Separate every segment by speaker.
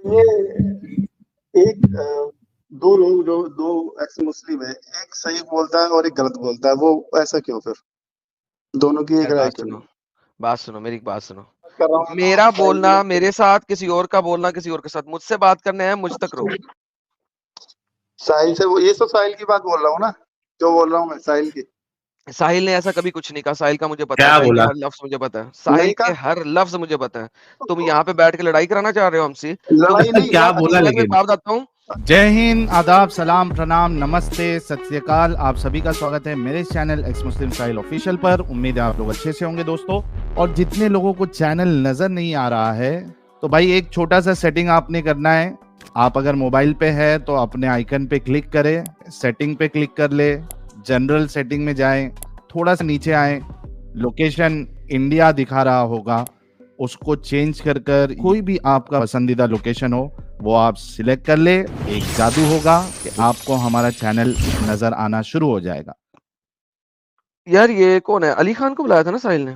Speaker 1: ये एक दो लोग जो दो एक्स मुस्लिम है, एक सही बोलता है और एक गलत बोलता है, वो ऐसा क्यों फिर? दोनों की एक
Speaker 2: यार
Speaker 1: राय
Speaker 2: बात
Speaker 1: क्यों
Speaker 2: सुनो,
Speaker 1: नहीं?
Speaker 2: मेरी एक बात सुनो।
Speaker 1: कर रहा हूँ तो
Speaker 2: मेरा
Speaker 1: साहिल की
Speaker 2: बोलना
Speaker 1: बात
Speaker 2: मेरे
Speaker 1: करो।
Speaker 2: साथ, किसी और का बोलना किसी और के साथ, मुझसे बात करने हैं मुझ तक रहो।
Speaker 1: साहिल से वो ये तो साहिल की बात बोल रहा हूँ ना, जो बोल रहा हूँ मैं साहिल की।
Speaker 2: साहिल ने ऐसा कभी कुछ नहीं कहा, साहिल का मुझे पता है,
Speaker 3: क्या
Speaker 2: साहिल के
Speaker 3: बोला?
Speaker 2: हर लफ्ज मुझे पता है, साहिल
Speaker 1: नहीं
Speaker 2: के
Speaker 1: कहा।
Speaker 2: हर लफ्ज मुझे पता है। तुम यहाँ पे बैठ के लड़ाई कराना चाह रहे हो हमसे? तुम
Speaker 1: लड़ाई नहीं
Speaker 3: क्या
Speaker 1: यार,
Speaker 3: बोला
Speaker 1: अच्छी
Speaker 2: तुम्हें मैं
Speaker 3: लेकिन?
Speaker 2: बात बताता हूँ।
Speaker 4: जय हिंद, आदाब, सलाम, प्रणाम, नमस्ते, सत श्री अकाल। आप सभी का स्वागत है मेरे चैनल एक्स मुस्लिम साहिल ऑफिशियल पर। उम्मीद है आप लोग अच्छे से होंगे दोस्तों। और जितने लोगों को चैनल नजर नहीं आ रहा है, तो भाई एक छोटा सा सेटिंग आपने करना है। आप अगर मोबाइल पे है तो अपने आइकन पे क्लिक करें, सेटिंग पे क्लिक कर ले, जनरल सेटिंग में जाएं, थोड़ा सा नीचे आए, लोकेशन इंडिया दिखा रहा होगा, उसको चेंज कर कर कोई भी आपका पसंदीदा लोकेशन हो वो आप सिलेक्ट कर ले। एक जादू होगा कि आपको हमारा चैनल नजर आना शुरू हो जाएगा।
Speaker 2: यार ये कौन है? अली खान को बुलाया था ना साहिल ने?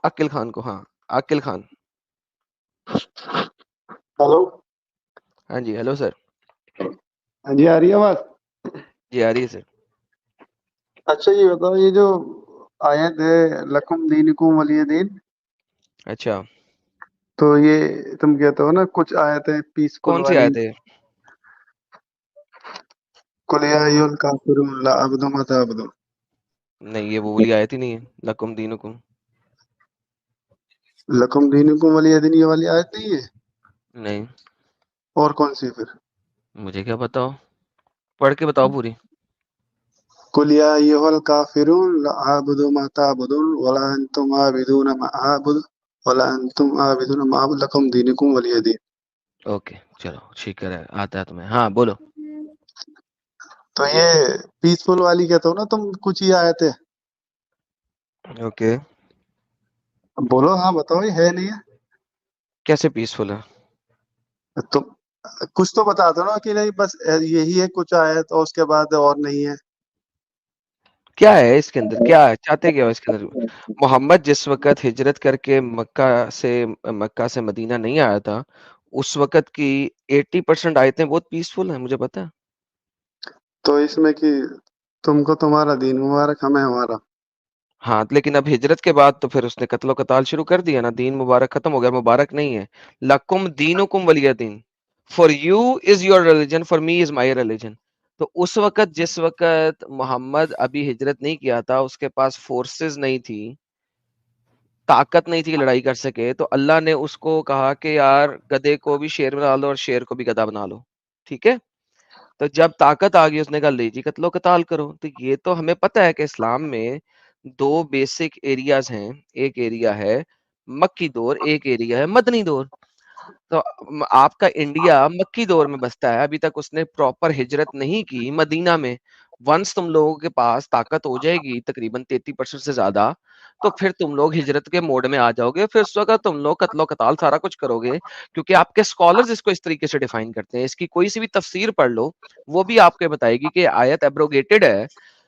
Speaker 2: अकिल खान को, हाँ, अकिल खान।
Speaker 1: हेलो।
Speaker 2: हाँ जी, हेलो सर।
Speaker 1: हाँ जी, आ रही है आवाज?
Speaker 2: जी आ रही है सर।
Speaker 1: अच्छा ये बताओ, ये जो आयत है लकुम दीनुकुम वलिय दीन,
Speaker 2: अच्छा,
Speaker 1: तो ये तुम कहते हो ना कुछ आयतें पीसफुल
Speaker 2: कौन सी
Speaker 1: वाली,
Speaker 2: आयत है?
Speaker 1: कुल या अय्युहल काफिरून ला अअबुदु मा तअबुदून।
Speaker 2: नहीं, ये वो वाली आयत ही नहीं है, लकुम दीनुकुम।
Speaker 1: लकुम दीनुकुम वलिय दीन ये वाली आयत नहीं है?
Speaker 2: नहीं,
Speaker 1: और कौन सी फिर?
Speaker 2: मुझे क्या बताओ, पढ़ के बताओ पूरी।
Speaker 1: कुल या अय्युहल काफिरून ला अअबुदु मा तअबुदून वला अंतुम आबिदून मा अअबुदु वला अंतुम आबिदून मा अअबुदु लकुम दीनुकुम वलिय दीन।
Speaker 2: ओके, चलो ठीक है, आता है तुम्हें, हाँ बोलो।
Speaker 1: तो ये पीसफुल वाली कहते हो ना तुम, कुछ ही आयतें।
Speaker 2: ओके,
Speaker 1: बोलो, हाँ बताओ, ये है नहीं है?
Speaker 2: कैसे पीसफुल है?
Speaker 1: तुम कुछ तो बता दो ना कि नहीं बस यही है कुछ आयत और उसके बाद और नहीं है।
Speaker 2: क्या है इसके अंदर, क्या है, चाहते क्या हो इसके अंदर? मोहम्मद जिस वक्त हिजरत करके मक्का से मदीना नहीं आया था, उस वक्त की 80% आयतें बहुत पीसफुल हैं, मुझे पता है।
Speaker 1: तो इसमें कि तुमको तुम्हारा दीन मुबारक, हमें हमारा।
Speaker 2: हाँ, लेकिन अब हिजरत के बाद तो फिर उसने कत्लो कताल शुरू कर दिया ना, दीन मुबारक खत्म हो गया, मुबारक नहीं है। लकुम दीनुकुम वलिय दीन, for you is your religion, for me is my religion. तो उस वक्त, जिस वक्त मोहम्मद अभी हिजरत नहीं किया था, उसके पास फोर्सेस नहीं थी, ताकत नहीं थी कि लड़ाई कर सके, तो अल्लाह ने उसको कहा कि यार गधे को भी शेर बना लो और शेर को भी गधा बना लो। ठीक है? तो जब ताकत आ गई, उसने कहा ले जी कत्लो कताल करो। तो ये तो हमें पता है कि इस्लाम में दो बेसिक एरियाज हैं। एक एरिया है मक्की दौर, एक एरिया है मदनी दौर। तो आपका इंडिया मक्की दौर में बसता है, अभी तक उसने प्रॉपर हिजरत नहीं की मदीना में। वंस तुम लोगों के पास ताकत हो जाएगी तकरीबन 33% से ज्यादा, तो फिर तुम लोग हिजरत के मोड में आ जाओगे, फिर उस वक्त तुम लोग कत्लो कताल सारा कुछ करोगे। क्योंकि आपके स्कॉलर्स इसको इस तरीके से डिफाइन करते हैं, इसकी कोई सी भी तफसीर पढ़ लो, वो भी आपको बताएगी कि आयत एब्रोगेटेड है,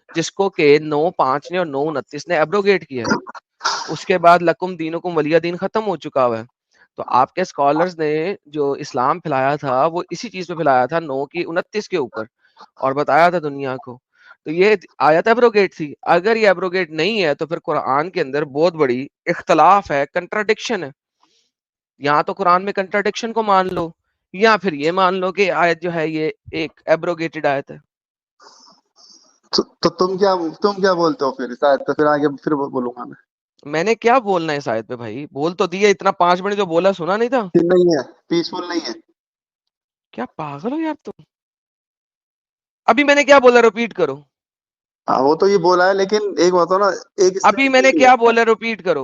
Speaker 2: जिसको के 9:5 ने और 9:29 ने एब्रोगेट किया है। उसके बाद लकुम दीनुकुम वलिया दीन खत्म हो चुका हुआ है। तो आपके स्कॉलर्स ने जो इस्लाम फैलाया था, वो इसी चीज पे फैलाया था, 9 की 29 के ऊपर, और बताया था दुनिया को। तो ये आयत एब्रोगेट थी। अगर ये एब्रोगेट नहीं है, तो फिर कुरान के अंदर बहुत बड़ी इख्तलाफ है, कंट्राडिक्शन है। या तो कुरान में कंट्राडिक्शन को मान लो, या फिर ये मान लो कि आयत जो है ये एक एब्रोगेटेड आयत है।
Speaker 1: तो तुम क्या बोलते हो फिर शायद, तो फिर आगे फिर बोलूंगा मैं
Speaker 2: मैंने क्या बोलना है इस आयत पे भाई? बोल तो दिया, इतना 5 मिनट जो बोला सुना नहीं था?
Speaker 1: कि नहीं है, पीसफुल नहीं है।
Speaker 2: क्या पागल हो यार तुम? अभी मैंने क्या बोला, रिपीट करो।
Speaker 1: हाँ वो तो ये बोला है, लेकिन एक बताओ ना, एक
Speaker 2: अभी
Speaker 1: स्टैंड पे
Speaker 2: मैंने
Speaker 1: नहीं है।
Speaker 2: क्या बोला, रिपीट करो।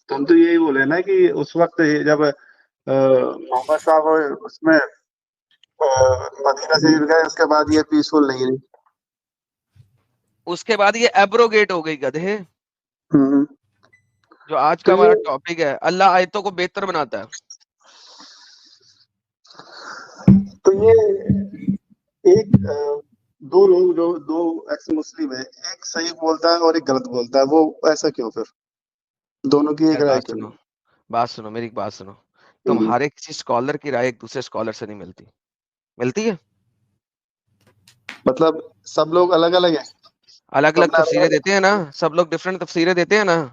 Speaker 1: तुम तो यही बोले ना कि उस वक्त जब मोहम्मद साहब उसमें मदीना से गए, उसके बाद ये पीसफुल नहीं है।
Speaker 2: उसके बाद ये एब्रोगेट हो गई गधे।
Speaker 1: हम्म।
Speaker 2: जो आज
Speaker 1: तो
Speaker 2: का
Speaker 1: ये
Speaker 2: हमारा टॉपिक है, अल्लाह आयतों को बेहतर बनाता है।
Speaker 1: तो ये एक दो लोग जो दो एक्स मुस्लिम है, एक सही बोलता है और एक गलत बोलता है, वो ऐसा क्यों फिर? दोनों की एक
Speaker 2: यार
Speaker 1: राय
Speaker 2: बात
Speaker 1: क्यों
Speaker 2: सुनो,
Speaker 1: नहीं?
Speaker 2: मेरी एक बात सुनो। तुम्हारे किसी स्कॉलर की राय एक दूसरे स्कॉलर से नहीं मिलती, मिलती है?
Speaker 1: मतलब सब लोग अलग अलग हैं,
Speaker 2: अलग अलग
Speaker 1: सबने अलग
Speaker 2: तफसीरें
Speaker 1: अलग।
Speaker 2: देते हैं ना, सब लोग डिफरेंट तफसीरें देते हैं ना।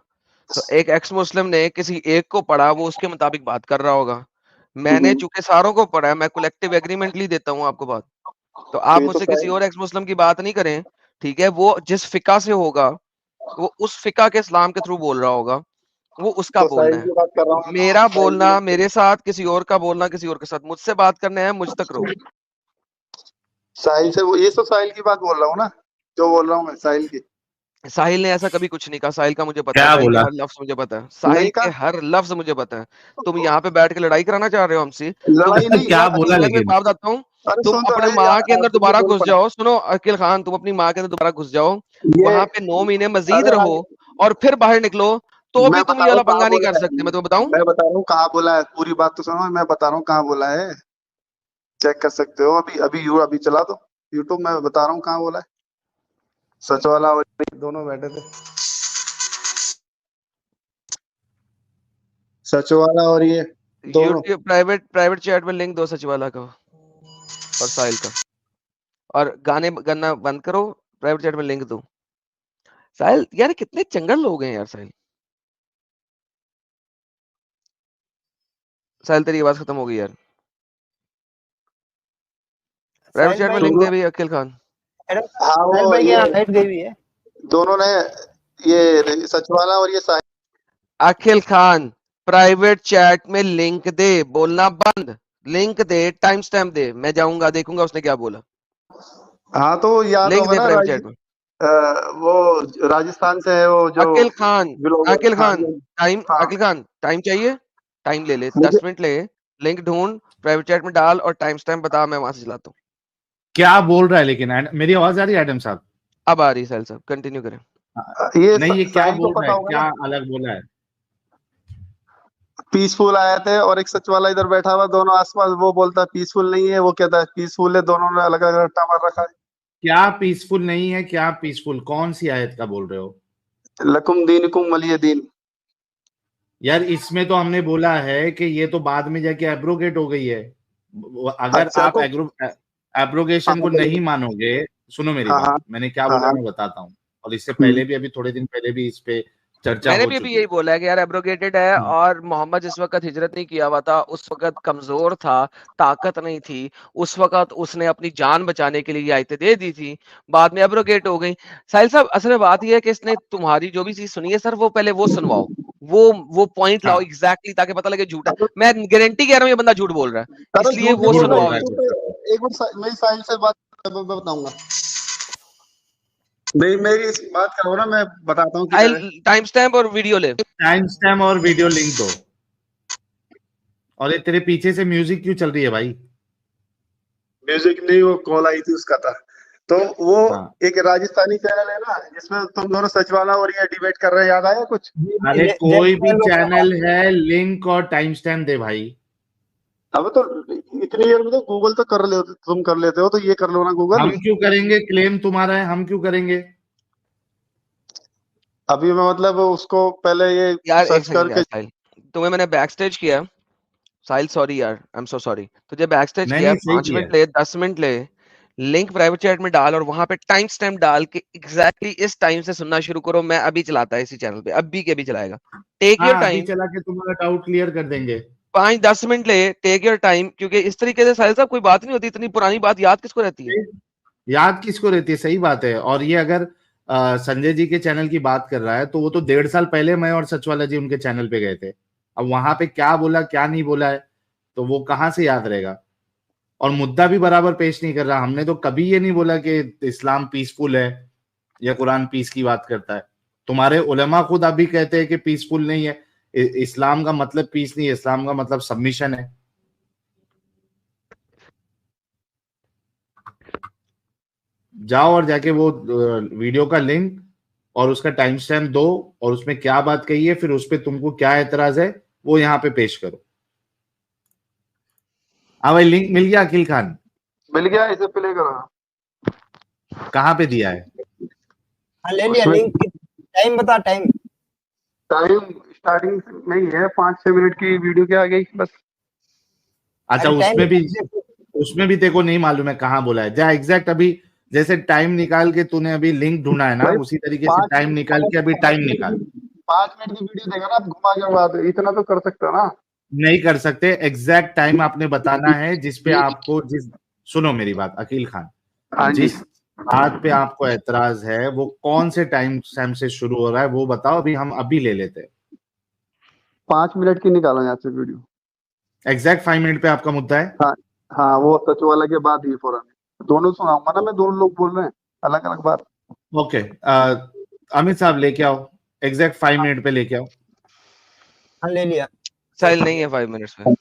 Speaker 2: तो एक एक्स मुस्लिम ने किसी एक को पढ़ा, वो उसके मुताबिक बात कर रहा होगा। मैंने चूंकि सारों को पढ़ा है, मैं कलेक्टिव एग्रीमेंटली देता हूँ आपको बात। तो
Speaker 1: तो
Speaker 2: आप
Speaker 1: ये तो
Speaker 2: मुझसे किसी
Speaker 1: साहिल,
Speaker 2: और एक्स मुस्लिम की बात नहीं करें, ठीक है? वो जिस फिका से होगा, वो उस फिका के इस्लाम के थ्रू बोल रहा होगा, वो उसका
Speaker 1: तो
Speaker 2: बोलना
Speaker 1: साहिल
Speaker 2: है।
Speaker 1: की बात कर रहा हूँ, तो
Speaker 2: मेरा
Speaker 1: साहिल की
Speaker 2: बोलना
Speaker 1: बात
Speaker 2: मेरे साथ, किसी और का बोलना किसी और के साथ। मुझसे बात करने हैं, मुझ तक रहो।
Speaker 1: साहिल से वो, ये तो साहिल की बात बोल रहा हूँ ना, जो बोल रहा हूँ मैं साहिल की।
Speaker 2: साहिल ने ऐसा कभी कुछ नहीं कहा, साहिल का मुझे पता है,
Speaker 4: क्या
Speaker 2: साहिल के
Speaker 4: बोला?
Speaker 2: हर लफ्ज मुझे पता है, साहिल
Speaker 1: नहीं
Speaker 2: के
Speaker 1: कहा,
Speaker 2: हर लफ्ज मुझे पता है। तुम यहाँ पे बैठ के लड़ाई कराना चाह रहे हो हमसे? तुम
Speaker 1: लड़ाई नहीं।
Speaker 4: क्या
Speaker 2: अकील
Speaker 4: बोला
Speaker 2: खान, मैं
Speaker 4: लेकिन?
Speaker 2: बात बताता हूँ।
Speaker 1: अरे
Speaker 2: तुम
Speaker 1: सुन तो
Speaker 2: अपने
Speaker 1: ले
Speaker 2: माँ
Speaker 1: यार,
Speaker 2: के अंदर
Speaker 1: तुम भी
Speaker 2: दोबारा
Speaker 1: बोल
Speaker 2: घुस
Speaker 1: पड़े।
Speaker 2: जाओ। सुनो अकील खान, तुम अपनी माँ के अंदर दोबारा घुस जाओ,
Speaker 1: ये,
Speaker 2: वहां पे 9 महीने मजीद
Speaker 1: अरे
Speaker 2: रहो, और फिर बाहर निकलो, तो भी
Speaker 1: मैं
Speaker 2: तुम
Speaker 1: बता
Speaker 2: ये
Speaker 1: रहा हूँ
Speaker 2: वाला
Speaker 1: कहाँ
Speaker 2: पंगा नहीं
Speaker 1: बोला
Speaker 2: कर
Speaker 1: है,
Speaker 2: सकते। मैं तुम्हें बताऊं?
Speaker 1: मैं बता रहा हूँ कहाँ बोला है, पूरी बात तो सुनो, मैं बता रहा हूँ कहाँ बोला है, चेक कर सकते हो। अभी अभी अभी चला दो यूट्यूब, मैं बता रहा हूँ कहाँ बोला है। सच वाला और ये दोनों बैठे थे, सच वाला और ये दोनों।
Speaker 2: यूट्यूब प्राइवेट प्राइवेट चैट में लिंक दो सचिवाला का और साहिल का, और गाने गाना बंद करो, प्राइवेट चैट में लिंक दो। साहिल यार, कितने चंगल लोग हैं यार। साहिल, साहिल तेरी आवाज खत्म हो गई यार। प्राइवेट
Speaker 3: साहिल
Speaker 2: चैट में
Speaker 3: भाई,
Speaker 2: लिंक
Speaker 1: शुरू,
Speaker 2: दे भी अखिल खान।
Speaker 1: हाँ
Speaker 3: साहिल
Speaker 1: वो
Speaker 3: भाई के
Speaker 1: ये
Speaker 3: यहाँ लाइट गई हुई है।
Speaker 1: दोनों ने, ये सच वाला और ये साहिल।
Speaker 2: अखिल खान, प्राइवेट चैट में लिंक दे, बोलना बंद। लिंक दे, टाइम स्टैम्प दे, मैं जाऊंगा देखूंगा उसने क्या बोला।
Speaker 1: हाँ तो याद
Speaker 2: लिंक
Speaker 1: होगा
Speaker 2: दे
Speaker 1: ना
Speaker 2: प्राइवेट चैट में।
Speaker 1: वो राजस्थान से है वो जो
Speaker 2: अखिल खान,
Speaker 1: ब्लॉगर।
Speaker 2: अखिल
Speaker 1: हाँ
Speaker 2: खान, टाइम,
Speaker 1: हाँ,
Speaker 2: अखिल खान टाइम चाहिए? टाइम ले ले,
Speaker 1: मुझे
Speaker 2: 10 मिनट ले। लिंक ढूंढ, प्राइवेट चैट में डाल और टाइम स्टैम्प बता, मैं वहां से चलाता हूँ।
Speaker 4: क्या बोल रहा है लेकिन? मेरी आवाज आ रही है एडम साहब?
Speaker 2: अब आ रही है साहिल साहब, कंटिन्यू करें।
Speaker 1: ये
Speaker 4: नहीं, ये क्या
Speaker 1: साहिल को
Speaker 4: बोल रहा
Speaker 1: पता
Speaker 4: है?
Speaker 1: होगा
Speaker 4: क्या
Speaker 1: ना,
Speaker 4: अलग बोला है?
Speaker 1: पीसफुल आए थे और एक सच वाला इधर बैठा हुआ, दोनों आसपास। वो बोलता है पीसफुल नहीं है, वो कहता है पीसफुल है, दोनों ने अलग अलग रट्टा मार रखा
Speaker 4: क्या पीसफुल नहीं है? क्या पीसफुल? कौन सी आयत का बोल रहे हो?
Speaker 1: है। लकुम दीनुकुम वलिय दीन।
Speaker 4: यार इसमें तो हमने बोला है कि ये तो बाद में जाके एब्रोगेट हो गई है। अगर
Speaker 1: अच्छा
Speaker 4: आप
Speaker 1: तो हाँ
Speaker 4: एब्रोगेशन को
Speaker 1: बोलिए।
Speaker 4: नहीं मानोगे, सुनो मेरी
Speaker 1: हाँ
Speaker 4: बात,
Speaker 1: हाँ
Speaker 4: मैंने क्या
Speaker 1: हाँ
Speaker 4: बोला
Speaker 1: हाँ।
Speaker 4: मैं बताता हूँ। और इससे
Speaker 1: हम्म,
Speaker 4: पहले भी, अभी थोड़े दिन पहले भी इस पे चर्चा
Speaker 2: मैंने
Speaker 4: हो
Speaker 2: भी अभी
Speaker 4: चुकी
Speaker 2: यही
Speaker 4: है।
Speaker 2: बोला है कि यार एब्रोगेटेड है,
Speaker 4: हम्म।
Speaker 2: और मोहम्मद जिस वक्त हिजरत नहीं किया हुआ था, उस वक्त कमजोर था, ताकत नहीं थी, उस वक्त उसने अपनी जान बचाने के लिए ये आयतें दे दी थी, बाद में एब्रोगेट हो गई। साहिल साहब, असल में बात यह है कि इसने तुम्हारी जो भी चीज सुनी है सर, वो पहले वो सुनवाओ, वो पॉइंट लाओ
Speaker 4: हाँ,
Speaker 2: एग्जैक्टली, ताकि पता लगे झूठ है।
Speaker 1: अरे
Speaker 2: मैं गारंटी कह रहा हूँ ये बंदा झूठ बोल रहा है,
Speaker 1: अरे
Speaker 2: इसलिए
Speaker 1: झूठ नहीं
Speaker 2: वो
Speaker 4: झूठ
Speaker 1: बोल रहा
Speaker 4: बोल
Speaker 2: सुनवाओ
Speaker 4: रहा है
Speaker 2: उसको।
Speaker 1: यूट्यूब
Speaker 4: कुछ।
Speaker 1: पे। एक बार मेरी साहिल से बात, मैं बताऊंगा। मेरी मेरी इस बात करो ना, मैं बताता हूँ किधर है।
Speaker 2: साहिल, टाइम स्टैम्प और वीडियो ले।
Speaker 4: टाइम स्टैम्प और वीडियो लिंक दो। और ये तेरे पीछे से म्यूजिक क्यों चल रही है भाई?
Speaker 1: म्यूजिक नहीं, वो कॉल आई थी उसका था। तो वो
Speaker 4: हाँ,
Speaker 1: एक राजस्थानी चैनल है ना, जिसमें तुम दोनों सच वाला और ये डिबेट कर रहे हैं, याद आया कुछ?
Speaker 4: अरे कोई भी
Speaker 3: जय
Speaker 4: चैनल है, लिंक और टाइम स्टैम्प दे भाई।
Speaker 1: अब तो इतनी देर में तो गूगल तो कर लेते, तुम कर लेते हो, तो ये कर लो ना गूगल।
Speaker 4: हम क्यों करेंगे? क्लेम तुम्हारा है, हम क्यों करेंगे?
Speaker 1: अभी मैं मतलब उसको पहले ये
Speaker 2: यार एक
Speaker 1: सर्च
Speaker 2: सेकंड यार
Speaker 1: करके।
Speaker 2: साहिल, तुम्हें मैंने बैक स्टेज किया। साहिल सॉरी यार, आई एम सो सॉरी। तुझे बैक स्टेज
Speaker 4: नहीं
Speaker 2: किया,
Speaker 4: नहीं, सही
Speaker 2: 5 मिनट
Speaker 4: किया।
Speaker 2: ले, 10 मिनट ले, लिंक प्राइवेट चैट में डाल और वहां पे टाइम स्टैम्प डाल के एग्जैक्टली इस टाइम से सुनना शुरू करो। मैं अभी चलाता है इसी चैनल पे, अभी के अभी चलाएगा। टेक योर
Speaker 4: हाँ, अभी
Speaker 2: टाइम,
Speaker 4: चला के तुम्हारा डाउट क्लियर कर देंगे।
Speaker 2: 5-10 मिनट ले, टेक योर टाइम, क्योंकि इस तरीके से साहिल साहब कोई बात नहीं होती, इतनी पुरानी बात याद किसको रहती है?
Speaker 4: याद किसको रहती है? सही बात है। और ये अगर संजय जी के चैनल की बात कर रहा है, तो वो तो 1.5 साल पहले मैं और सचवाला जी उनके चैनल पे गए थे। अब वहां पे क्या बोला क्या नहीं बोला है, तो वो कहाँ से याद रहेगा? और मुद्दा भी बराबर पेश नहीं कर रहा। हमने तो कभी ये नहीं बोला कि इस्लाम पीसफुल है या कुरान पीस की बात करता है। तुम्हारे उलेमा खुद अभी कहते हैं कि पीसफुल नहीं है। इस्लाम का मतलब पीस नहीं है, इस्लाम का मतलब सबमिशन है। जाओ और जाके वो वीडियो का लिंक और उसका टाइम स्टैम्प दो, और उसमें क्या बात कही है, फिर उस पर तुमको क्या एतराज है, वो यहाँ पे पेश करो। हाँ भाई, लिंक मिल गया अखिल खान?
Speaker 1: मिल गया, इसे प्ले करो।
Speaker 4: कहाँ पे दिया है?
Speaker 3: हाँ, ले लिया
Speaker 1: उसमें
Speaker 3: लिंक। टाइम बता, टाइम।
Speaker 1: टाइम स्टार्टिंग नहीं है, 5-6 मिनट की वीडियो के आ गई बस।
Speaker 4: अच्छा, उसमें भी तेको नहीं मालूम है कहाँ बोला है? जा एग्जैक्ट अभी जैसे टाइम निकाल के तूने अभी लिंक ढूंढा है ना,
Speaker 1: भाई,
Speaker 4: उसी तरीके से टाइम निकाल के अभी टाइम निकाल।
Speaker 1: 5 मिनट की वीडियो देगा ना आप, घुमा के बाद इतना तो कर सकते हो ना।
Speaker 4: नहीं कर सकते, एग्जैक्ट टाइम आपने बताना है जिसपे आपको सुनो मेरी बात अकील खान,
Speaker 1: हाँ जी,
Speaker 4: जिस बात पे आपको एतराज है वो कौन से टाइम से शुरू हो रहा है वो बताओ, अभी हम अभी ले लेते हैं।
Speaker 1: 5 मिनट की निकालो यहाँ से वीडियो।
Speaker 4: एग्जैक्ट 5 मिनट पे आपका मुद्दा है?
Speaker 1: हाँ हाँ, वो सच वाला के बाद ही फौरन दोनों सुनाऊंगा ना मैं, दोनों लोग बोल रहे हैं अलग अलग बात।
Speaker 4: ओके, अमित साहब लेके आओ, एग्जैक्ट 5 मिनट पे लेके आओ।
Speaker 3: हाँ ले लिया।
Speaker 2: साहिल नहीं है 5 मिनट्स में।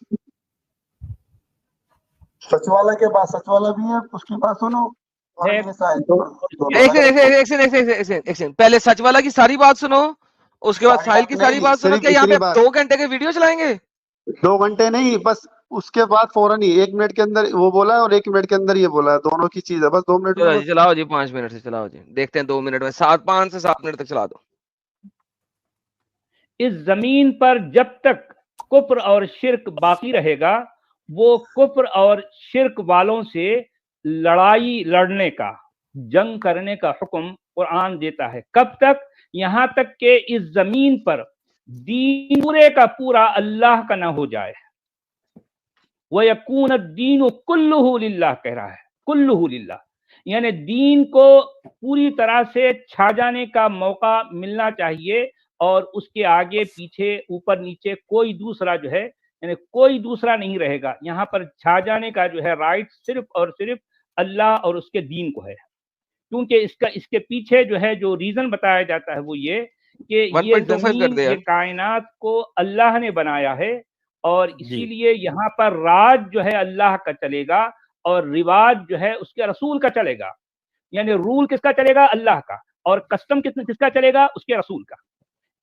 Speaker 1: सच वाला के बाद सच वाला भी है, उसके बाद सुनो और
Speaker 5: एक-
Speaker 1: ये साहिल, दोनों
Speaker 2: एक
Speaker 1: अलग-
Speaker 2: सेकंड, पहले सच वाला की सारी बात सुनो, उसके बाद साहिल की सारी
Speaker 1: नहीं,
Speaker 2: बात सुनो।
Speaker 1: सिर्फ
Speaker 2: क्या यहाँ पे
Speaker 1: इतनी बात।
Speaker 2: 2 घंटे के वीडियो चलाएंगे?
Speaker 1: 2 घंटे नहीं, बस उसके बाद फौरन ही 1 मिनट के अंदर वो बोला है और 1 मिनट के अंदर ये बोला है, दोनों की चीज है, बस 2 मिनट
Speaker 2: चलो
Speaker 1: में
Speaker 2: जी, चलाओ जी, 5 मिनट से चलाओ जी, देखते हैं 2 मिनट में, 5 से 7 मिनट तक चला दो।
Speaker 5: इस जमीन पर जब तक कुफ्र और शिर्क बाकी रहेगा, वो कुफ्र और शिर्क वालों से लड़ाई लड़ने का, जंग करने का हुक्म कुरान देता है। कब तक? यहां तक कि इस जमीन पर दीन पूरे का पूरा अल्लाह का ना हो जाए। वह यकून दीन कुल्लुहु लिल्लाह कह रहा है, कुल्लुहु लिल्लाह, यानी दीन को पूरी तरह से छा जाने का मौका मिलना चाहिए और उसके आगे पीछे ऊपर नीचे कोई दूसरा जो है, यानी कोई दूसरा नहीं रहेगा। यहाँ पर छा जाने का जो है राइट सिर्फ और सिर्फ अल्लाह और उसके दीन को है। क्योंकि इसके पीछे जो है जो रीजन बताया जाता है वो ये कि ये
Speaker 2: 1.25 कर
Speaker 5: जमीन,
Speaker 2: दे
Speaker 5: ये
Speaker 2: यार।
Speaker 5: कायनात को अल्लाह ने बनाया है और इसीलिए यहाँ पर राज जो है अल्लाह का चलेगा और रिवाज जो है उसके रसूल का चलेगा। यानी रूल किसका चलेगा? अल्लाह का, और कस्टम किसका चलेगा? उसके रसूल का।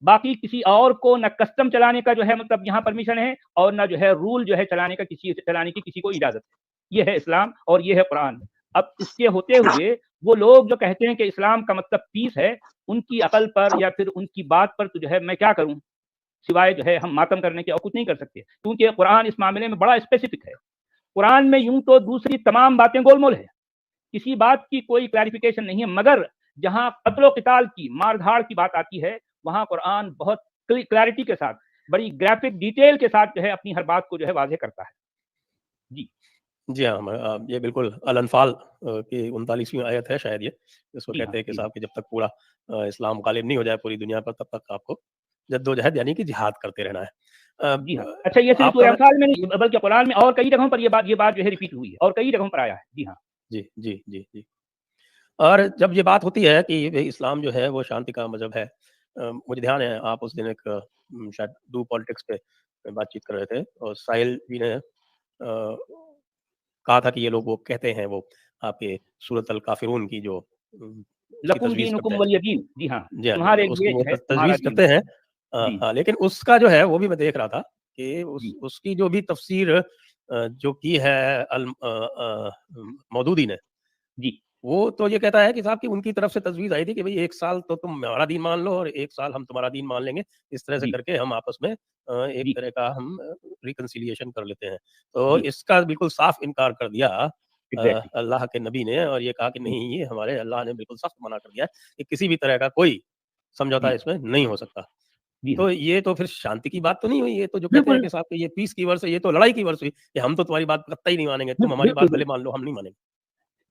Speaker 5: बाकी किसी और को न कस्टम चलाने का जो है मतलब यहाँ परमिशन है और न जो है रूल जो है चलाने की किसी को इजाजत है। ये है इस्लाम और ये है कुरान। अब इसके होते हुए वो लोग जो कहते हैं कि इस्लाम का मतलब पीस है, उनकी अकल पर या फिर उनकी बात पर तो जो है मैं क्या करूं, सिवाय जो है हम मातम करने के और कुछ नहीं कर सकते, क्योंकि कुरान इस मामले में बड़ा स्पेसिफिक है। कुरान में यूं तो दूसरी तमाम बातें गोलमोल है, किसी बात की कोई क्लैरिफिकेशन नहीं है, मगर जहां कत्लो क़िताल की, मारधाड़ की बात आती है, वहां कुरान बहुत क्लैरिटी के साथ, बड़ी ग्राफिक डिटेल के साथ जो है अपनी हर बात को जो है वाज़ेह करता है।
Speaker 6: जी हाँ, ये बिल्कुल अल-अनफाल की 39वीं आयत है शायद ये, जिसको
Speaker 5: जी
Speaker 6: कहते हैं
Speaker 5: हाँ,
Speaker 6: कि
Speaker 5: जी।
Speaker 6: साहब कि जब तक पूरा इस्लाम गालिब नहीं हो जाए पूरी दुनिया पर, तब तक आपको जद्दोजहद यानी कि जिहाद करते रहना है।
Speaker 5: जी हाँ। अच्छा, ये सिर्फ सूरह अनफाल में नहीं बल्कि कुरान में और कई जगहों पर ये बात जो है रिपीट हुई है और कई जगहों पर आया है। जी हाँ।
Speaker 6: जी, जी, जी, जी। और जब ये बात होती है कि भई इस्लाम जो है वो शांति का मज़हब है, मुझे ध्यान है आप उस दिन एक शायद डू पॉलिटिक्स पे बातचीत कर रहे थे और साहिल जी ने कहा था कि ये लोग वो कहते हैं वो आपके सूरत अल काफिरून की जो उसकी
Speaker 5: लकुम
Speaker 6: तजवीज़
Speaker 5: दीनुकुम
Speaker 6: करते हैं।
Speaker 5: वलिय दीन। जी हाँ,
Speaker 6: जी हाँ,
Speaker 5: तुम्हारे
Speaker 6: उसकी
Speaker 5: लिए
Speaker 6: वो
Speaker 5: है तुम्हारा
Speaker 6: तजवीज़
Speaker 5: दीन।
Speaker 6: करते हैं।
Speaker 5: जी।
Speaker 6: हाँ, लेकिन उसका जो है वो भी मैं देख रहा था कि
Speaker 5: जी।
Speaker 6: उसकी जो भी तफसीर जो की है मौदूदी ने,
Speaker 5: जी।
Speaker 6: वो तो ये कहता है कि साहब कि उनकी तरफ से तजवीज़ आई थी कि भई 1 साल तो तुम हमारा दीन मान लो और 1 साल हम तुम्हारा दीन मान लेंगे। इस तरह से
Speaker 5: जी।
Speaker 6: करके हम आपस में एक
Speaker 5: जी।
Speaker 6: तरह का हम रिकंसिलिएशन कर लेते हैं। तो
Speaker 5: जी।
Speaker 6: इसका बिल्कुल साफ इनकार कर दिया
Speaker 5: एग्ज़ैक्टली।
Speaker 6: अल्लाह के नबी ने और ये कहा कि नहीं, ये हमारे अल्लाह ने बिल्कुल सख्त मना कर दिया है कि किसी भी तरह का कोई समझौता
Speaker 5: जी।
Speaker 6: इसमें नहीं हो सकता।
Speaker 5: जी हाँ।
Speaker 6: तो ये तो फिर शांति की बात तो नहीं हुई, ये तो जो कहते हैं
Speaker 5: बिल्कुल।
Speaker 6: कि साहब कि ये पीस की वर्स है, ये तो लड़ाई की वर्स हुई कि हम तो तुम्हारी बात कतई नहीं मानेंगे, तुम हमारी बात
Speaker 5: बिल्कुल।
Speaker 6: भले मान लो, हम नहीं मानेंगे।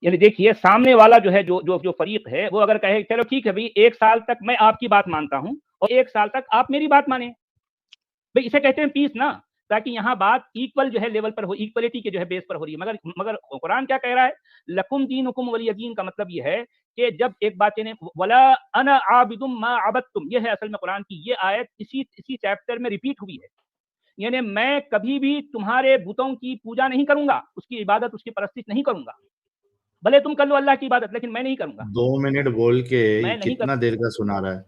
Speaker 5: यानी देखिए, सामने वाला जो है जो फरीक है वो अगर कहे चलो ठीक है भाई 1 साल तक मैं आपकी बात मानता हूँ और 1 साल तक आप मेरी बात माने, भाई इसे कहते हैं पीस ना, ताकि यहाँ बात इक्वल जो है लेवल पर हो, इक्वलिटी के जो है बेस पर हो रही है। मगर कुरान क्या कह रहा है? लकुम दीनुकुम वलिय दीन का मतलब ये है कि जब एक बात ने वला अना आबिदुम मा अबदतुम, ये है असल में कुरान की ये आयत इसी चैप्टर में रिपीट हुई है। यानी मैं कभी भी तुम्हारे बुतों की पूजा नहीं करूंगा, उसकी इबादत, उसकी परस्तिश नहीं करूंगा। भले तुम कर लो अल्लाह की इबादत, लेकिन मैं नहीं करूंगा।
Speaker 4: 2 मिनट बोल के
Speaker 5: मैं नहीं
Speaker 4: कितना देर का सुना रहा है?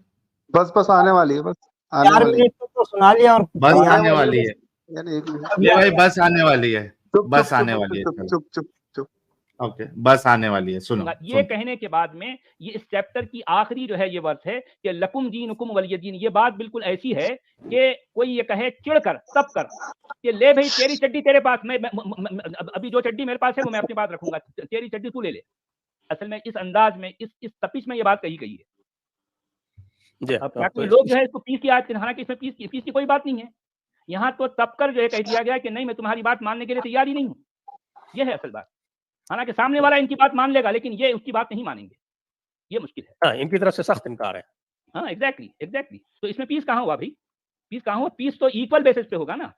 Speaker 1: बस आने वाली है, बस आने
Speaker 3: 4
Speaker 1: वाली है,
Speaker 3: मिनट तो सुना लिया और
Speaker 4: बस आने वाली है
Speaker 1: यानी 1 मिनट।
Speaker 4: ये भाई, बस आने वाली है,
Speaker 1: चुप
Speaker 4: बस
Speaker 1: चुप
Speaker 4: आने
Speaker 1: चुप
Speaker 4: वाली है।
Speaker 1: चुप चुप चुप चुप।
Speaker 4: ओके, बस आने वाली है, सुनो
Speaker 5: ये कहने के बाद में ये इस चैप्टर की आखिरी जो है ये वर्ष है कि लकुम दीनुकुम वलिय दीन। ये बात बिल्कुल ऐसी है कि कोई ये कहे चिढ़कर तब कर कि ले भाई तेरी चड्डी तेरे पास, मैं अभी जो चड्डी मेरे पास है वो मैं अपने पास रखूंगा, तेरी चड्डी तू ले ले। असल में इस अंदाज में इस तपिश में ये बात कही गई है।
Speaker 6: जी,
Speaker 5: बाकी लोग जो है इसको पीस की आयत, हालांकि इसमें पीस की कोई बात नहीं है। यहाँ तो तब कर जो है कह दिया गया कि नहीं मैं तुम्हारी बात मानने के लिए तैयार ही नहीं हूँ। ये है असल बात। हालांकि सामने वाला इनकी बात मान लेगा लेकिन ये उसकी बात नहीं मानेंगे, ये मुश्किल है।
Speaker 6: हाँ, इनकी तरफ से सख्त इनकार है।
Speaker 5: हाँ एग्जैक्टली। तो इसमें पीस कहाँ हुआ भाई? पीस कहाँ हुआ? पीस तो इक्वल बेसिस पे होगा ना।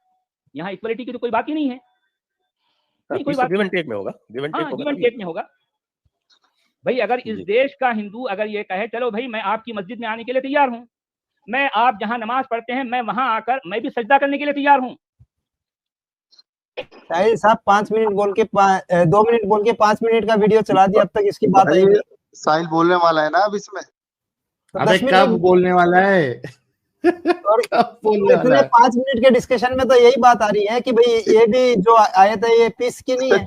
Speaker 5: यहाँ इक्वलिटी की तो कोई बात ही नहीं है। नहीं, कोई बात
Speaker 6: गिव एंड टेक में होगा, गिव एंड
Speaker 5: टेक में होगा। भाई अगर इस देश का हिंदू अगर ये कहे चलो भाई मैं आपकी मस्जिद में आने के लिए तैयार हूँ, मैं आप जहाँ नमाज पढ़ते हैं मैं वहां आकर मैं भी सजदा करने के लिए तैयार हूँ।
Speaker 3: साहिल साहब 5 मिनट बोल के 2 मिनट बोल के 5 मिनट का वीडियो चला दिया, अब तक इसकी बात आई नहीं।
Speaker 1: साहिल बोलने वाला है ना अब इसमें।
Speaker 4: अबे कब बोलने वाला है?
Speaker 3: और इतने 5 मिनट के डिस्कशन में तो यही बात आ रही है कि भाई ये भी जो आयत है ये पीस की नहीं है।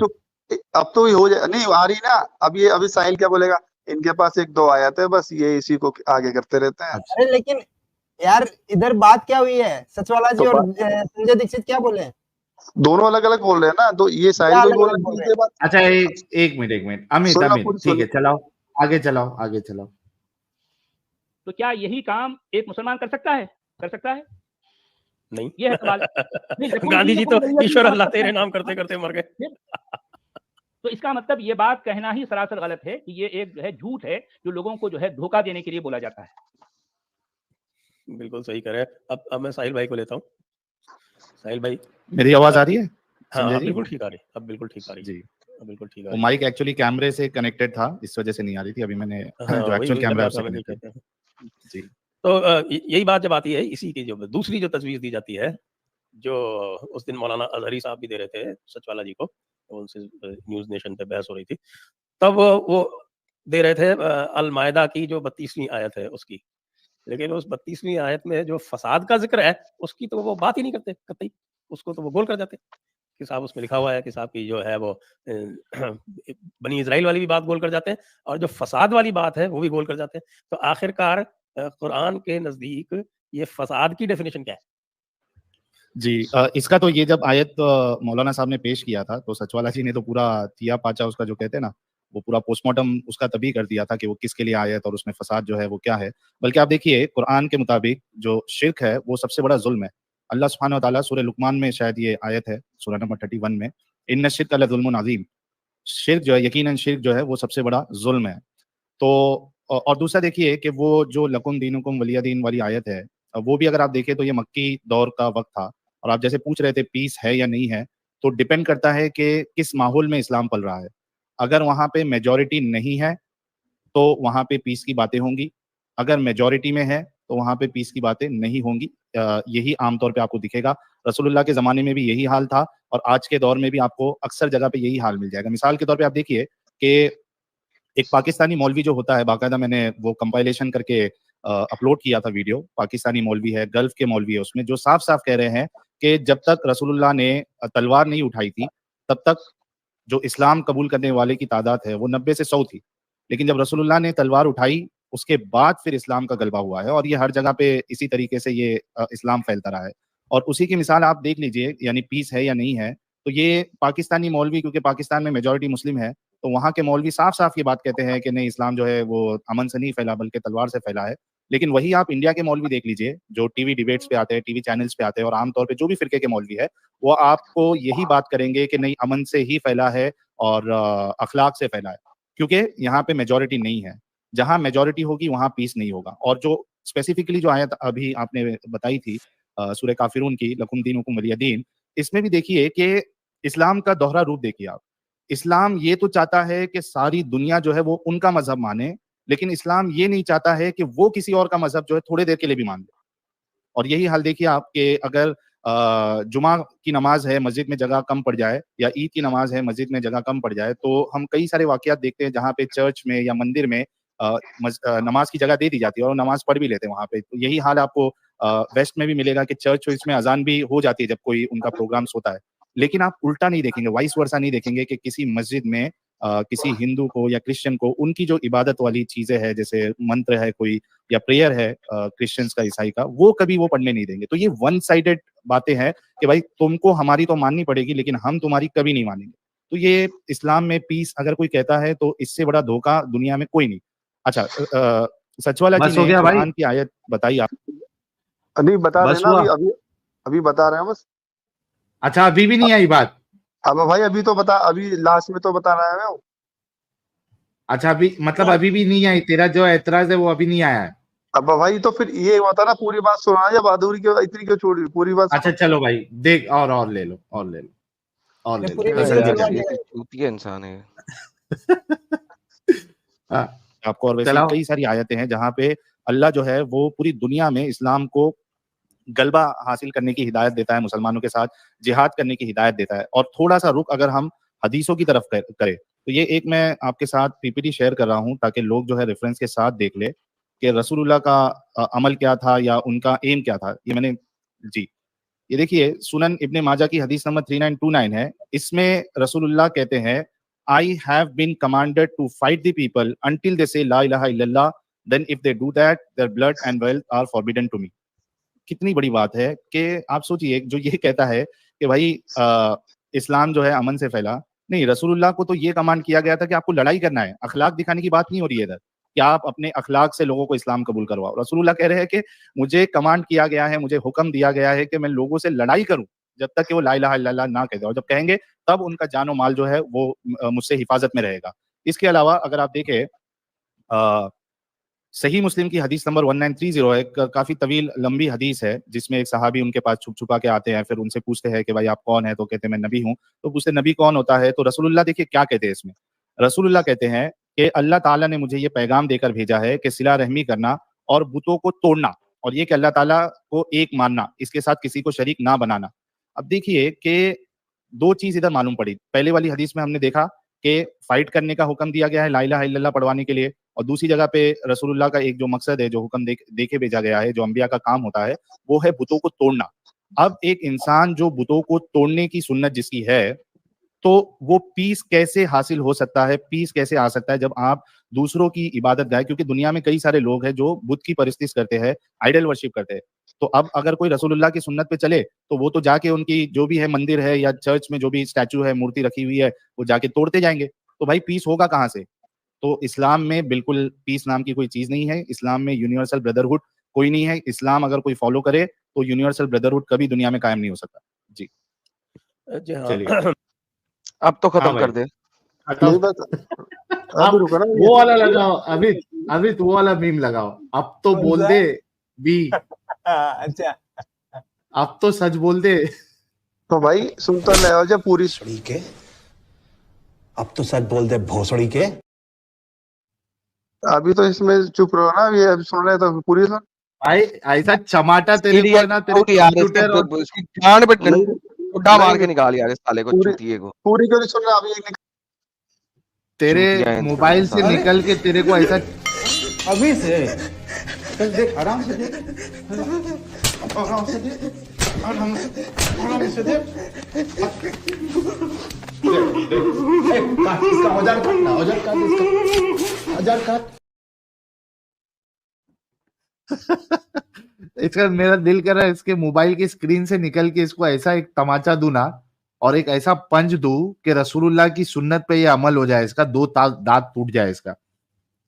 Speaker 1: अब तो हो जाए, नहीं आ रही ना। अभी साहिल क्या बोलेगा? इनके पास 1-2 आयत है बस, ये इसी को आगे करते रहते हैं।
Speaker 3: अरे लेकिन यार इधर बात क्या हुई है? सचवाला जी और संजय दीक्षित क्या बोले?
Speaker 1: दोनों अलग अलग बोल रहे हैं ना। तो ये साहिल को बोल रहे हैं।
Speaker 4: अच्छा एक मिनट अमित ठीक है, चलाओ आगे चलाओ।
Speaker 5: तो क्या यही काम एक मुसलमान कर सकता है?
Speaker 6: नहीं,
Speaker 5: ये है सवाल।
Speaker 6: गांधी जी तो ईश्वर अल्लाह तेरे नाम करते करते मर गए।
Speaker 5: तो इसका मतलब ये बात कहना ही सरासर गलत है कि ये एक जो है झूठ है जो लोगों को जो है धोखा देने के लिए बोला जाता है।
Speaker 6: बिल्कुल सही कह रहे हैं। अब मैं साहिल भाई को लेता हूँ। साहिल भाई,
Speaker 4: मेरी आवाज आ रही है?
Speaker 6: हाँ, बिल्कुल ठीक आ रही है। अब बिल्कुल ठीक आ रही है
Speaker 4: जी,
Speaker 6: बिल्कुल ठीक आ
Speaker 4: वो माइक एक्चुअली कैमरे से कनेक्टेड था, इस वजह से नहीं आ रही थी। अभी मैंने जो एक्चुअल कैमरा से कनेक्टेड
Speaker 6: जी। तो यही बात जब आती है, इसी की जो दूसरी जो तजवीज दी जाती है, जो उस दिन मौलाना अजहरी साहब भी दे रहे थे सचवाला जी को, उनसे न्यूज़ नेशन पे बहस हो रही थी, तब वो दे रहे थे अल मायदा की जो 32वीं आयत है उसकी। लेकिन उस 32वीं आयत में जो फसाद का जिक्र है उसकी तो वो बात ही नहीं करते कतई। उसको तो वो गोल कर जाते कि साहब उसमें लिखा हुआ है कि साहब की जो है वो बनी इजराइल वाली भी बात गोल कर जाते हैं और जो फसाद वाली बात है वो भी गोल कर जाते हैं। तो आखिरकार कुरान के नजदीक ये फसाद की डेफिनेशन क्या है?
Speaker 4: जी, इसका तो ये जब आयत मौलाना साहब ने पेश किया था तो सचवाला जी ने तो पूरा थिया पाचा उसका जो कहते हैं ना, वो पूरा पोस्टमार्टम उसका तभी कर दिया था कि वो किसके लिए आयत और उसमें फसाद जो है वो क्या है। बल्कि आप देखिए कुरान के मुताबिक जो शिर्क है वो सबसे बड़ा जुल्म है। अल्लाह सुब्हानहू व तआला सूरह लुकमान में शायद ये आयत है, सूरह नंबर 31 में, इन्न शिर्क लज़ुल्मुन अज़ीम। शिर्क जो है, यकीनन शिर्क जो है वो सबसे बड़ा जुल्म है। तो और दूसरा देखिए कि वो जो लकुम दीनुकुम वलिया दीन वाली आयत है, वो भी अगर आप देखें तो ये मक्की दौर का वक्त था। और आप जैसे पूछ रहे थे पीस है या नहीं है, तो डिपेंड करता है कि किस माहौल में इस्लाम पल रहा है। अगर वहाँ पे मेजॉरिटी नहीं है तो वहाँ पे पीस की बातें होंगी, अगर मेजॉरिटी में है तो वहाँ पे पीस की बातें नहीं होंगी। यही आमतौर पे आपको दिखेगा। रसूलुल्लाह के ज़माने में भी यही हाल था और आज के दौर में भी आपको अक्सर जगह पे यही हाल मिल जाएगा। मिसाल के तौर पे आप देखिए कि एक पाकिस्तानी मौलवी जो होता है, बाकायदा मैंने वो कंपाइलेशन करके अपलोड किया था वीडियो। पाकिस्तानी मौलवी है, गल्फ के मौलवी है, उसमें जो साफ साफ कह रहे हैं कि जब तक रसूलुल्लाह ने तलवार नहीं उठाई थी तब तक जो इस्लाम कबूल करने वाले की तादाद है वो 90 से 100 थी। लेकिन जब रसूलुल्लाह ने तलवार उठाई उसके बाद फिर इस्लाम का गलबा हुआ है और ये हर जगह पे इसी तरीके से ये इस्लाम फैलता रहा है। और उसी की मिसाल आप देख लीजिए, यानी पीस है या नहीं है, तो ये पाकिस्तानी मौलवी, क्योंकि पाकिस्तान में मेजॉरिटी मुस्लिम है, तो वहाँ के मौलवी साफ साफ ये बात कहते हैं कि नहीं, इस्लाम जो है वो अमन से नहीं फैला बल्कि तलवार से फैला है। लेकिन वही आप इंडिया के मौलवी देख लीजिए जो टीवी डिबेट्स पे आते हैं, टीवी चैनल्स पे आते हैं, और आमतौर पे जो भी फिरके के मौलवी है वो आपको यही बात करेंगे कि नहीं, अमन से ही फैला है और अखलाक से फैला है, क्योंकि यहाँ पे मेजॉरिटी नहीं है। जहाँ मेजॉरिटी होगी वहाँ पीस नहीं होगा। और जो स्पेसिफिकली जो आयत अभी आपने बताई थी सूरह काफिरून की, लकुम दीनुकुम वलिय दीन, इसमें भी देखिए कि इस्लाम का दोहरा रूप देखिए आप। इस्लाम ये तो चाहता है कि सारी दुनिया जो है वो उनका मजहब माने, लेकिन इस्लाम ये नहीं चाहता है कि वो किसी और का मजहब जो है थोड़ी देर के लिए भी मान ले। और यही हाल देखिए आप कि अगर जुमा की नमाज है, मस्जिद में जगह कम पड़ जाए, या ईद की नमाज है, मस्जिद में जगह कम पड़ जाए, तो हम कई सारे वाकयात देखते हैं जहाँ पे चर्च में या मंदिर में नमाज की जगह दे दी जाती है और नमाज पढ़ भी लेते हैं वहाँ पे। तो यही हाल आपको वेस्ट में भी मिलेगा कि चर्च में अजान भी हो जाती है जब कोई उनका प्रोग्राम्स होता है। लेकिन आप उल्टा नहीं देखेंगे, वाइस वर्सा नहीं देखेंगे कि किसी मस्जिद में किसी हिंदू को या क्रिश्चियन को उनकी जो इबादत वाली चीजें है, जैसे मंत्र है कोई या प्रेयर है क्रिश्चियंस का, ईसाई का, वो कभी वो पढ़ने नहीं देंगे। तो ये वन साइडेड बातें हैं कि भाई तुमको हमारी तो माननी पड़ेगी लेकिन हम तुम्हारी कभी नहीं मानेंगे। तो ये इस्लाम में पीस अगर कोई कहता है तो इससे बड़ा धोखा दुनिया में कोई नहीं। अच्छा, सचवाला
Speaker 7: बस
Speaker 4: जी
Speaker 7: हो
Speaker 4: ने
Speaker 7: गया भाई?
Speaker 4: कुरान की आयत बताई आप।
Speaker 1: नहीं बता रहे
Speaker 7: बस
Speaker 1: हैं ना,
Speaker 7: हुआ?
Speaker 1: अभी बता रहे हैं बस।
Speaker 7: अच्छा, अभी भी नहीं आई बात?
Speaker 1: अब भाई अभी तो बता, अभी लास्ट में तो बता रहा है मैं।
Speaker 7: अच्छा, अभी मतलब अभी भी नहीं आई? तेरा जो एतराज है वो अभी नहीं आया है?
Speaker 1: अब भाई तो फिर ये होता ना, पूरी बात सुना या बहादुरी क्यों इतनी क्यों छोड़ी, पूरी बात
Speaker 7: अच्छा चलो भाई, देख और ले लो, और ले लो, और ले लो।
Speaker 3: पूरी
Speaker 7: ऐसा
Speaker 3: वीडियो
Speaker 7: नहीं
Speaker 3: चलवा
Speaker 7: करना।
Speaker 3: के
Speaker 2: ये चूतिया इंसान है।
Speaker 7: हाँ,
Speaker 4: आपको और वैसे
Speaker 7: चलाओ।
Speaker 4: कई सारी आयतें हैं जहां पे अल्लाह जो है वो पूरी दुनिया में इस्लाम को गलबा हासिल करने की हिदायत देता है, मुसलमानों के साथ जिहाद करने की हिदायत देता है। और थोड़ा सा रुक अगर हम हदीसों की तरफ करें तो ये एक मैं आपके साथ पीपीटी शेयर कर रहा हूं ताकि लोग जो है रेफरेंस के साथ देख ले कि रसूलुल्लाह का अमल क्या था या उनका एम क्या था। ये मैंने जी, ये देखिए सुनन इब्ने माजा की हदीस नंबर 3929 है। इसमें रसूलुल्लाह कहते हैं, I have been commanded to fight the people until they say ला इलाहा इल्लल्लाह, then if they do that their blood and wealth are forbidden to me. कितनी बड़ी बात है कि आप सोचिए, जो ये कहता है कि भाई इस्लाम जो है अमन से फैला, नहीं, रसूलुल्लाह को तो ये कमांड किया गया था कि आपको लड़ाई करना है, अखलाक दिखाने की बात नहीं हो रही है इधर कि आप अपने अखलाक से लोगों को इस्लाम कबूल करवाओ। रसूलुल्लाह कह रहे हैं कि मुझे कमांड किया गया है, मुझे हुक्म दिया गया है कि मैं लोगों से लड़ाई करूं जब तक कि वो ला इलाहा इल्लल्लाह ना कह दे, और जब कहेंगे तब उनका जानो माल जो है वो मुझसे हिफाजत में रहेगा। इसके अलावा अगर आप देखें सही मुस्लिम की हदीस नंबर 1930 है, काफी तवील लंबी हदीस है जिसमें एक सहाबी उनके पास छुप छुपा के आते हैं, फिर उनसे पूछते हैं कि भाई आप कौन है, तो कहते हैं मैं नबी हूं। तो पूछते नबी कौन होता है, तो रसूलुल्लाह देखिए क्या कहते हैं इसमें। रसूलुल्लाह कहते हैं कि अल्लाह ताला ने मुझे ये पैगाम देकर भेजा है कि सिला रहमी करना और बुतों को तोड़ना, और ये कि अल्लाह ताला को एक मानना, इसके साथ किसी को शरीक ना बनाना। अब देखिए कि दो चीज इधर मालूम पड़ी। पहले वाली हदीस में हमने देखा कि फाइट करने का हुक्म दिया गया है ला इलाहा इल्लल्लाह पढ़वाने के लिए, और दूसरी जगह पे रसूलुल्लाह का एक जो मकसद है, जो हुक्म देके भेजा गया है, जो अंबिया का काम होता है, वो है बुतों को तोड़ना। अब एक इंसान जो बुतों को तोड़ने की सुन्नत जिसकी है, तो वो पीस कैसे हासिल हो सकता है, पीस कैसे आ सकता है जब आप दूसरों की इबादत गाय? क्योंकि दुनिया में कई सारे लोग हैं जो बुत की परस्तिश करते हैं, आइडल वर्शिप करते हैं। तो अब अगर कोई रसूलुल्लाह की सुन्नत पे चले तो वो तो जाके उनकी जो भी है मंदिर है या चर्च में जो भी स्टैचू है, मूर्ति रखी हुई है, वो जाके तोड़ते जाएंगे। तो भाई पीस होगा कहाँ से? तो इस्लाम में बिल्कुल पीस नाम की कोई चीज नहीं है। इस्लाम में यूनिवर्सल ब्रदरहुड कोई नहीं है। इस्लाम अगर कोई फॉलो करे तो यूनिवर्सल ब्रदरहुड कभी दुनिया में कायम नहीं हो सकता। जी
Speaker 6: जी हाँ।
Speaker 4: चलिए
Speaker 2: अब तो खत्म
Speaker 7: हाँ
Speaker 2: कर
Speaker 7: भाई,
Speaker 2: दे।
Speaker 1: नहीं बस
Speaker 7: अब
Speaker 1: अभी रुको ना,
Speaker 7: वो वाला लगाओ, अभी वो वाला मीम लगाओ, अब तो
Speaker 3: कौन
Speaker 7: बोल
Speaker 3: सा?
Speaker 7: दे बी,
Speaker 3: अच्छा,
Speaker 7: अब तो सच बोल दे।
Speaker 1: तो भाई सुन तो ले आओ, जब पूरी
Speaker 8: भोसड़ी के, अब तो सच बोल दे भोसड़ी के।
Speaker 1: अभी तो इसमें चुप रहो ना, ये अभी सुन रहे तो पूरी सुन।
Speaker 7: भाई ऐसा चमाटा तेरे को है ना, तेरे कंप्यूटर और
Speaker 2: उसकी गांड पे
Speaker 1: नहीं,
Speaker 2: ठुड्डा मार
Speaker 1: नहीं,
Speaker 2: के निकाल यार इस साले को,
Speaker 1: पूरी
Speaker 2: चूतिए को।
Speaker 1: पूरी क्यों नहीं सुन रहा? अभी एक
Speaker 7: तेरे
Speaker 2: चूतिया इंसान
Speaker 7: मोबाइल से
Speaker 2: साले।
Speaker 7: निकल के तेरे को ऐसा
Speaker 8: अभी से चल देख, आराम से देख, आराम से देख, आराम से देख। इसका औजार काटना, औजार काट, इसका औजार काट।
Speaker 7: इसका मेरा दिल कर रहा है इसके मोबाइल की स्क्रीन से निकल के इसको ऐसा एक तमाचा दूं ना, और एक ऐसा पंच दूं कि रसूलुल्लाह की सुन्नत पे ये अमल हो जाए, इसका दो दांत टूट जाए, इसका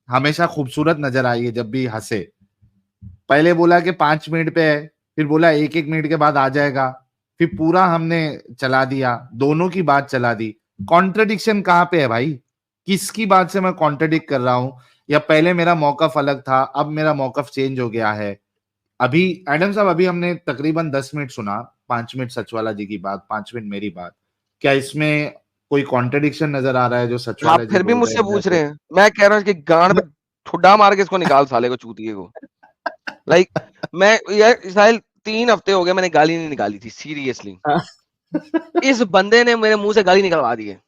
Speaker 7: हमेशा खूबसूरत नजर आइए जब भी हंसे। पहले बोला कि 5 मिनट पे है, फिर बोला 1-1 मिनट के बाद आ जाएगा, फिर पूरा हमने चला दिया, दोनों की बात चला दी। कॉन्ट्रडिक्शन कहाँ पे है भाई? किसकी बात से मैं कॉन्ट्रडिक्ट कर रहा हूं? या पहले मेरा मौकफ अलग था, अब मेरा मौकफ चेंज हो गया है? अभी एडम साहब, अभी हमने तकरीबन 10 मिनट सुना, 5 मिनट सचवाला जी की बात, 5 मिनट मेरी बात। क्या इसमें कोई कॉन्ट्रडिक्शन नजर आ रहा है जो सचवाला
Speaker 2: आप
Speaker 7: जी
Speaker 2: फिर भी
Speaker 7: बोल
Speaker 2: मुझसे
Speaker 7: हैं?
Speaker 2: पूछ रहे हैं, मैं कह रहा हूँ कि गांड पे ठुड्डा मार के इसको निकाल साले को, चूतिए को। लाइक मैं यार इसाइल 3 हफ्ते हो गए मैंने गाली नहीं निकाली थी, सीरियसली। इस बंदे ने मेरे मुंह से गाली निकलवा दी है।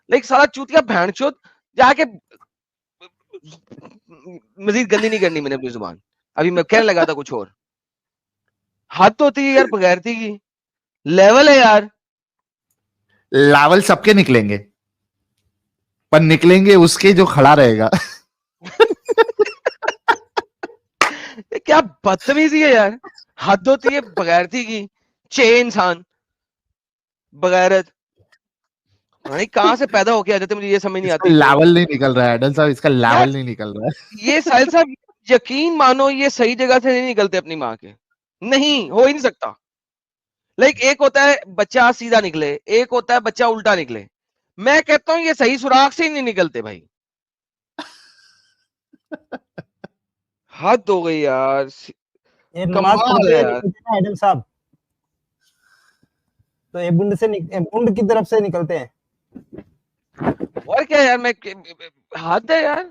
Speaker 2: लाइक साला चूतिया भैंचोद, जाके मजीद गंदी नहीं करनी मैंने अपनी जुबान। अभी मैं कहने लगा था कुछ और। हद होती है यार बगैरती की, लेवल है यार।
Speaker 7: लावल सबके निकलेंगे। पर निकलेंगे उसके जो खड़ा रहेगा।
Speaker 2: ये क्या बदतमीजी है यार, हद होती है बगैरती की। चे इंसान बगैरत, नहीं कहां से पैदा होके आ जाते, मुझे ये समझ नहीं
Speaker 7: इसका
Speaker 2: आती।
Speaker 7: लेवल नहीं निकल रहा है एडल साहब, इसका
Speaker 2: यार
Speaker 7: लेवल नहीं निकल रहा है।
Speaker 2: ये साहिल साहब यकीन मानो ये सही जगह से नहीं निकलते अपनी माँ के, नहीं हो ही नहीं सकता। लाइक एक होता है बच्चा सीधा निकले, एक होता है बच्चा उल्टा निकले। मैं कहता हूं ये सही सुराख से ही नहीं निकलते भाई। हद हो गई यार,
Speaker 3: ये नमाज
Speaker 2: कमाल
Speaker 3: पढ़ते
Speaker 2: है
Speaker 3: हुए
Speaker 2: यार।
Speaker 3: निकलते हैं एडल साहब, तो ये बुंड की तरफ से निकलते हैं।
Speaker 2: और क्या यार, मैं हद है यार।